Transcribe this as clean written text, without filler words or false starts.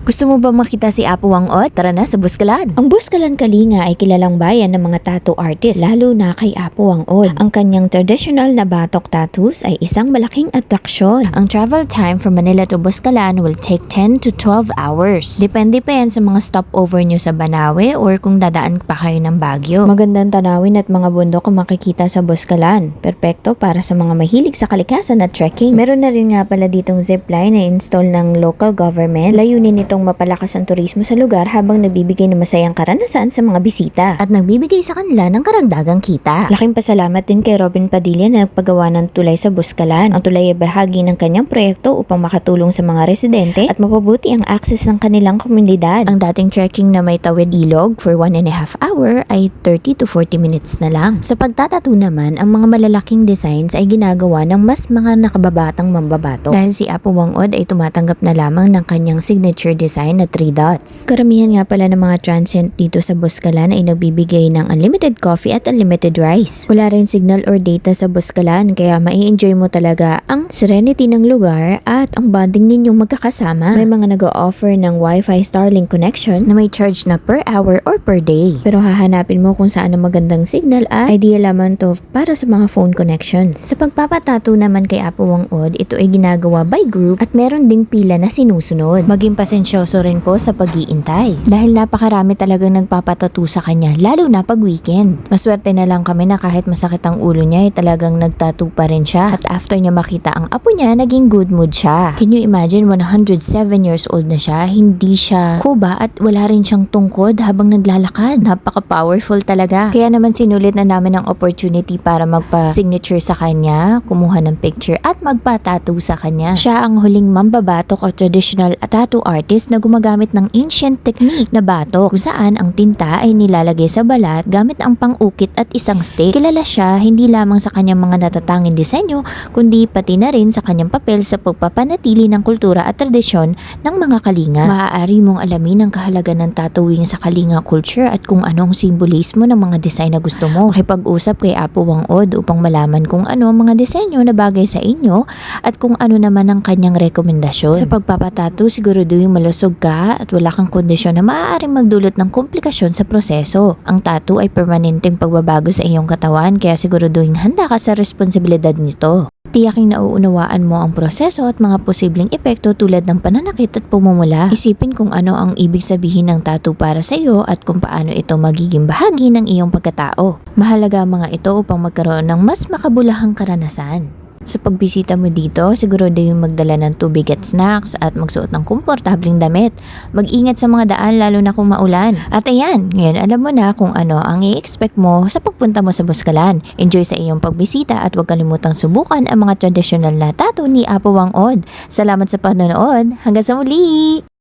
Gusto mo ba makita si Apo Wang-od? Tara na sa Buskalan! Ang Buskalan Kalinga ay kilalang bayan ng mga tattoo artist, lalo na kay Apo Wang-od. Ang kanyang traditional na batok tattoos ay isang malaking atraksyon. Ang travel time from Manila to Buskalan will take 10 to 12 hours. Depende pa yan sa mga stopover nyo sa Banawe or kung dadaan pa kayo ng Baguio. Magandang tanawin at mga bundok ang makikita sa Buskalan. Perpekto para sa mga mahilig sa kalikasan at trekking. Meron na rin nga pala ditong zipline na install ng local government. Layunin nitong mapalakas ang turismo sa lugar habang nagbibigay ng masayang karanasan sa mga bisita. At nagbibigay sa kanila ng karagdagang kita. Laking pasalamat din kay Robin Padilla na nagpagawa ng tulay sa Buskalan. Ang tulay ay bahagi ng kanyang proyekto upang makatulong sa mga residente at mapabuti ang access ng kanilang komunidad. Ang dating trekking na may tawid ilog for 1.5 hour ay 30 to 40 minutes na lang. Sa pagtatato naman, ang mga malalaking designs ay ginagawa ng mas mga nakababatang mambabato. Dahil si Apo Wang-od ay tumatanggap na lamang ng kanyang signature design na 3 dots. Karamihan nga pala ng mga transient dito sa Buskalan ay nagbibigay ng unlimited coffee at unlimited rice. Wala rin signal or data sa Buskalan kaya mai-enjoy mo talaga ang serenity ng lugar at ang bonding ninyong magkakasama. May mga nag-o-offer ng Wi-Fi Starlink connection Na may charge na per hour or per day. pero hahanapin mo kung saan ang magandang signal ay ideal lamang to para sa mga phone connections. Sa pagpapatato naman kay Apo Wang-od, ito ay ginagawa by group at meron ding pila na sinusunod. Maging pasensyoso rin po sa pag-iintay. Dahil napakarami talagang nagpapatato sa kanya, lalo na pag weekend. Maswerte na lang kami na kahit masakit ang ulo niya ay talagang nagtattoo pa rin siya. At after niya makita ang apo niya, naging good mood siya. Can you imagine 107 years old na siya, hindi siya kuba at wala rin siyang tungkod habang naglalakad. Napaka-powerful talaga. Kaya naman sinulit na namin ang opportunity para magpa-signature sa kanya, kumuha ng picture at magpa-tattoo sa kanya. Siya ang huling mambabatok o traditional tattoo artist na gumagamit ng ancient technique na batok kung saan ang tinta ay nilalagay sa balat gamit ang pang-ukit at isang stick. Kilala siya hindi lamang sa kanyang mga natatanging disenyo kundi pati na rin sa kanyang papel sa pagpapanatili ng kultura at tradisyon ng mga Kalinga. Maaari mong alamin ang kahalagan ng tattooing sa Kalinga culture at kung anong simbolismo ng mga design na gusto mo. Makipag-usap kay Apo Wang-od upang malaman kung ano ang mga disenyo na bagay sa inyo at kung ano naman ang kanyang rekomendasyon. Sa pagpapatato, siguraduhin malusog ka at wala kang kondisyon na maaaring magdulot ng komplikasyon sa proseso. Ang tattoo ay permanenteng pagbabago sa iyong katawan kaya siguraduhin handa ka sa responsibilidad nito. Tiyaking nauunawaan mo ang proseso at mga posibleng epekto tulad ng pananakit at pumumula. Isipin kung ano ang ibig sabihin ng tattoo para sa iyo at kung paano ito magiging bahagi ng iyong pagkatao. Mahalaga ang mga ito upang magkaroon ng mas makabulahang karanasan. Sa pagbisita mo dito, siguro din magdala ng tubig at snacks at magsuot ng komportabling damit. Mag-ingat sa mga daan lalo na kung maulan. At ayan, ngayon alam mo na kung ano ang i-expect mo sa pagpunta mo sa Buskalan. Enjoy sa iyong pagbisita at huwag kalimutang subukan ang mga traditional na tattoo ni Apo Wang-od. Salamat sa panonood. Hanggang sa muli!